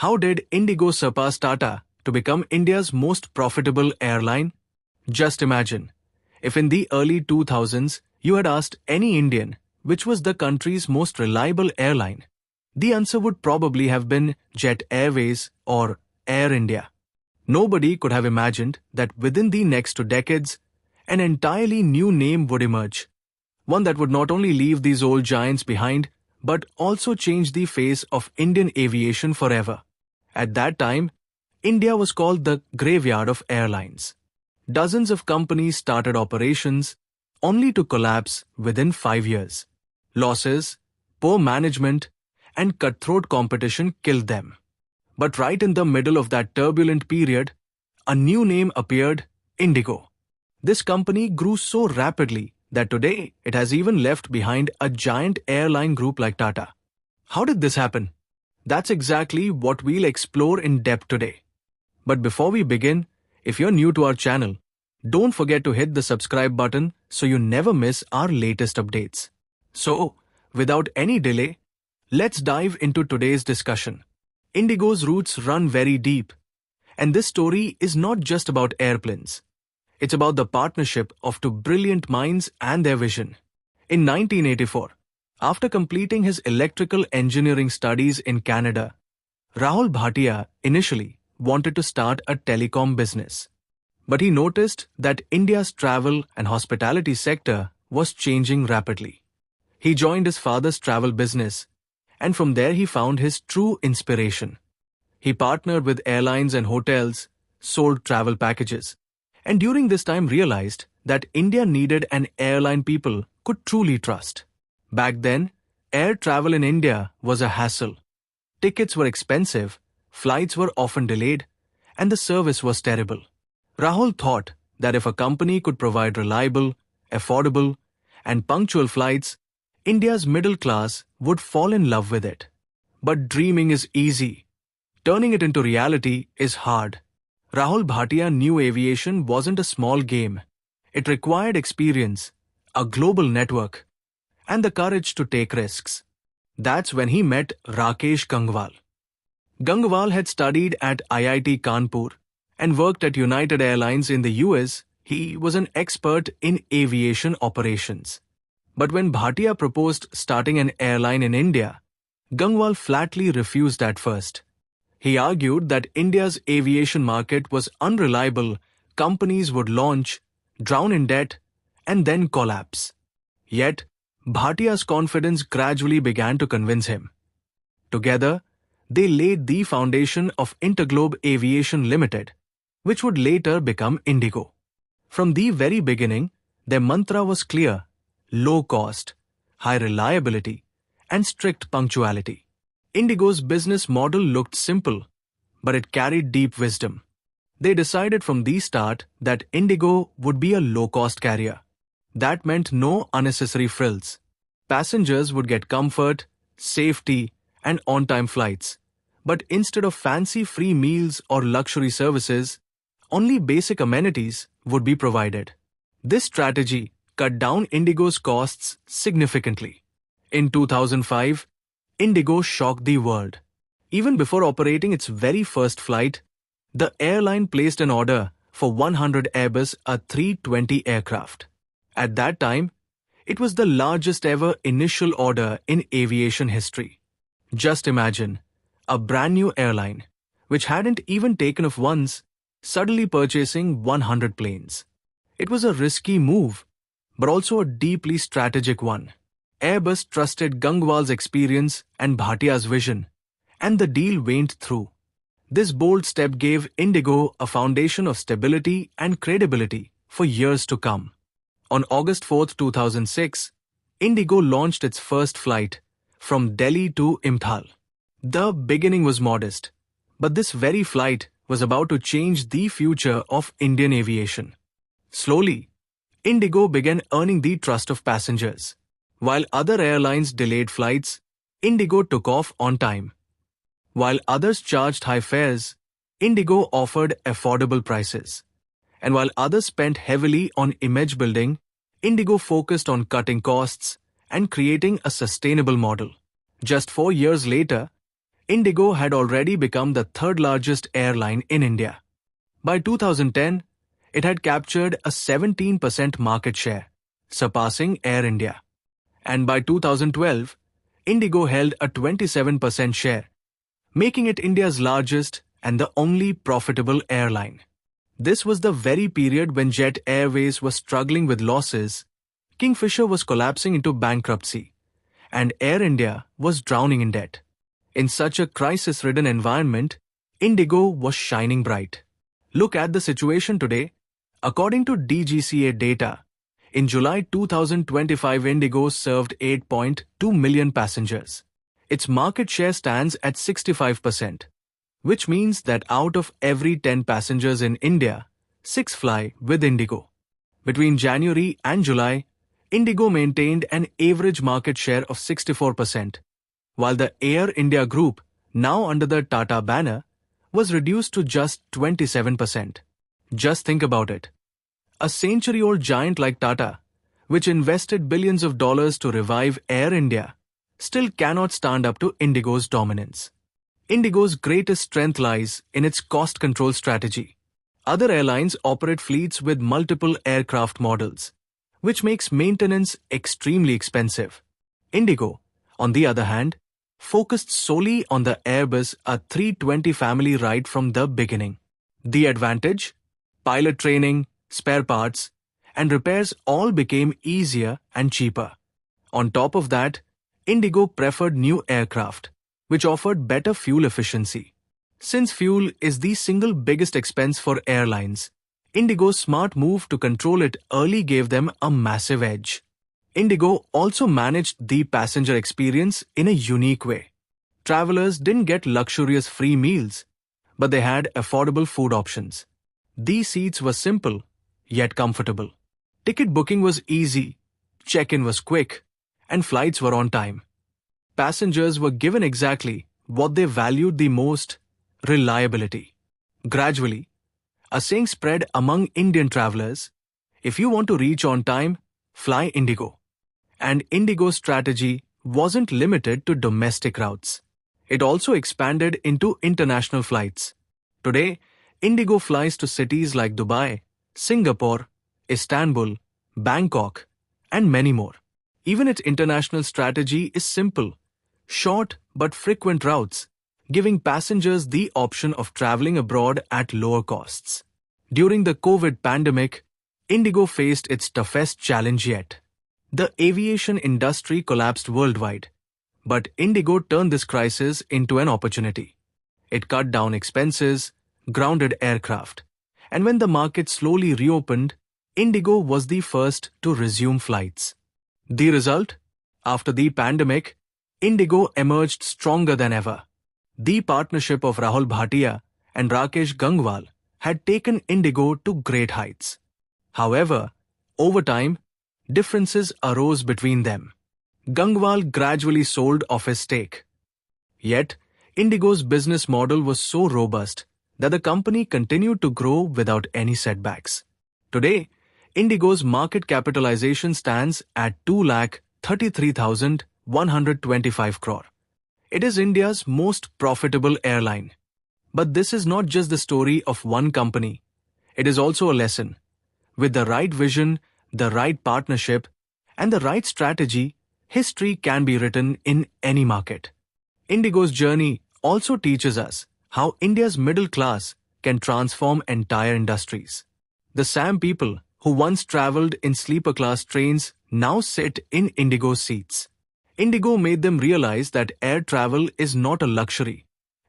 How did Indigo surpass Tata to become India's most profitable airline? Just imagine, if in the early 2000s you had asked any Indian which was the country's most reliable airline, the answer would probably have been Jet Airways or Air India. Nobody could have imagined that within the next 2 decades, an entirely new name would emerge. One that would not only leave these old giants behind, but also change the face of Indian aviation forever. At that time, India was called the graveyard of airlines. Dozens of companies started operations only to collapse within 5 years. Losses, poor management, and cutthroat competition killed them. But right in the middle of that turbulent period, a new name appeared, Indigo. This company grew so rapidly that today it has even left behind a giant airline group like Tata. How did this happen? That's exactly what we'll explore in depth today. But before we begin, if you're new to our channel, don't forget to hit the subscribe button so you never miss our latest updates. So, without any delay, let's dive into today's discussion. Indigo's roots run very deep, and this story is not just about airplanes. It's about the partnership of two brilliant minds and their vision. In 1984, after completing his electrical engineering studies in Canada, Rahul Bhatia initially wanted to start a telecom business. But he noticed that India's travel and hospitality sector was changing rapidly. He joined his father's travel business, and from there he found his true inspiration. He partnered with airlines and hotels, sold travel packages, and during this time realized that India needed an airline people could truly trust. Back then, air travel in India was a hassle. Tickets were expensive, flights were often delayed, and the service was terrible. Rahul thought that if a company could provide reliable, affordable, and punctual flights, India's middle class would fall in love with it. But dreaming is easy. Turning it into reality is hard. Rahul Bhatia knew aviation wasn't a small game. It required experience, a global network, and the courage to take risks. That's when he met Rakesh Gangwal. Gangwal had studied at IIT Kanpur and worked at United Airlines in the US. He was an expert in aviation operations. But when Bhatia proposed starting an airline in India, Gangwal flatly refused at first. He argued that India's aviation market was unreliable, companies would launch, drown in debt, and then collapse. Yet, Bhatia's confidence gradually began to convince him. Together, they laid the foundation of Interglobe Aviation Limited, which would later become Indigo. From the very beginning, their mantra was clear: low cost, high reliability, and strict punctuality. Indigo's business model looked simple, but it carried deep wisdom. They decided from the start that Indigo would be a low-cost carrier. That meant no unnecessary frills. Passengers would get comfort, safety, and on-time flights. But instead of fancy free meals or luxury services, only basic amenities would be provided. This strategy cut down Indigo's costs significantly. In 2005, Indigo shocked the world. Even before operating its very first flight, the airline placed an order for 100 Airbus A320 aircraft. At that time, it was the largest ever initial order in aviation history. Just imagine, a brand new airline, which hadn't even taken off once, suddenly purchasing 100 planes. It was a risky move, but also a deeply strategic one. Airbus trusted Gangwal's experience and Bhatia's vision, and the deal went through. This bold step gave Indigo a foundation of stability and credibility for years to come. On August 4, 2006, Indigo launched its first flight from Delhi to Imphal. The beginning was modest, but this very flight was about to change the future of Indian aviation. Slowly, Indigo began earning the trust of passengers. While other airlines delayed flights, Indigo took off on time. While others charged high fares, Indigo offered affordable prices. And while others spent heavily on image building, Indigo focused on cutting costs and creating a sustainable model. Just 4 years later, Indigo had already become the third largest airline in India. By 2010, it had captured a 17% market share, surpassing Air India. And by 2012, Indigo held a 27% share, making it India's largest and the only profitable airline. This was the very period when Jet Airways was struggling with losses, Kingfisher was collapsing into bankruptcy, and Air India was drowning in debt. In such a crisis-ridden environment, Indigo was shining bright. Look at the situation today. According to DGCA data, in July 2025, Indigo served 8.2 million passengers. Its market share stands at 65%, which means that out of every 10 passengers in India, 6 fly with Indigo. Between January and July, Indigo maintained an average market share of 64%, while the Air India group, now under the Tata banner, was reduced to just 27%. Just think about it. A century-old giant like Tata, which invested billions of dollars to revive Air India, still cannot stand up to Indigo's dominance. Indigo's greatest strength lies in its cost control strategy. Other airlines operate fleets with multiple aircraft models, which makes maintenance extremely expensive. Indigo, on the other hand, focused solely on the Airbus A320 family right from the beginning. The advantage? Pilot training, spare parts, and repairs all became easier and cheaper. On top of that, Indigo preferred new aircraft, which offered better fuel efficiency. Since fuel is the single biggest expense for airlines, Indigo's smart move to control it early gave them a massive edge. Indigo also managed the passenger experience in a unique way. Travelers didn't get luxurious free meals, but they had affordable food options. These seats were simple, yet comfortable. Ticket booking was easy, check-in was quick, and flights were on time. Passengers were given exactly what they valued the most: reliability. Gradually, a saying spread among Indian travelers: if you want to reach on time, fly Indigo. And Indigo's strategy wasn't limited to domestic routes. It also expanded into international flights. Today, Indigo flies to cities like Dubai, Singapore, Istanbul, Bangkok, and many more. Even its international strategy is simple: short but frequent routes, giving passengers the option of traveling abroad at lower costs. During the COVID pandemic, Indigo faced its toughest challenge yet. The aviation industry collapsed worldwide, but Indigo turned this crisis into an opportunity. It cut down expenses, grounded aircraft, and when the market slowly reopened, Indigo was the first to resume flights. The result? After the pandemic, Indigo emerged stronger than ever. The partnership of Rahul Bhatia and Rakesh Gangwal had taken Indigo to great heights. However, over time, differences arose between them. Gangwal gradually sold off his stake. Yet, Indigo's business model was so robust that the company continued to grow without any setbacks. Today, Indigo's market capitalization stands at 2,33,125 crore. It is India's most profitable airline. But this is not just the story of one company. It is also a lesson. With the right vision, the right partnership, and the right strategy, history can be written in any market. Indigo's journey also teaches us how India's middle class can transform entire industries. The same people who once traveled in sleeper class trains now sit in Indigo seats. Indigo made them realize that air travel is not a luxury.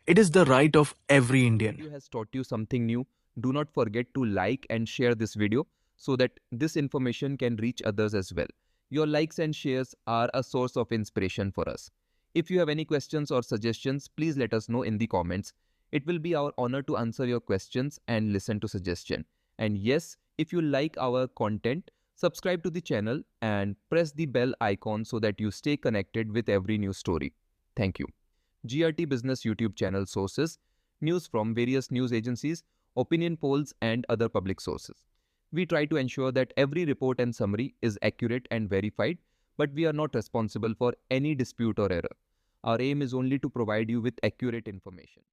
It is the right of every Indian. Video has taught you something new. Do not forget to like and share this video so that this information can reach others as well. Your likes and shares are a source of inspiration for us. If you have any questions or suggestions, please let us know in the comments. It will be our honor to answer your questions and listen to suggestions. And yes, if you like our content, subscribe to the channel and press the bell icon so that you stay connected with every new story. Thank you. GRT Business YouTube channel sources: news from various news agencies, opinion polls, and other public sources. We try to ensure that every report and summary is accurate and verified, but we are not responsible for any dispute or error. Our aim is only to provide you with accurate information.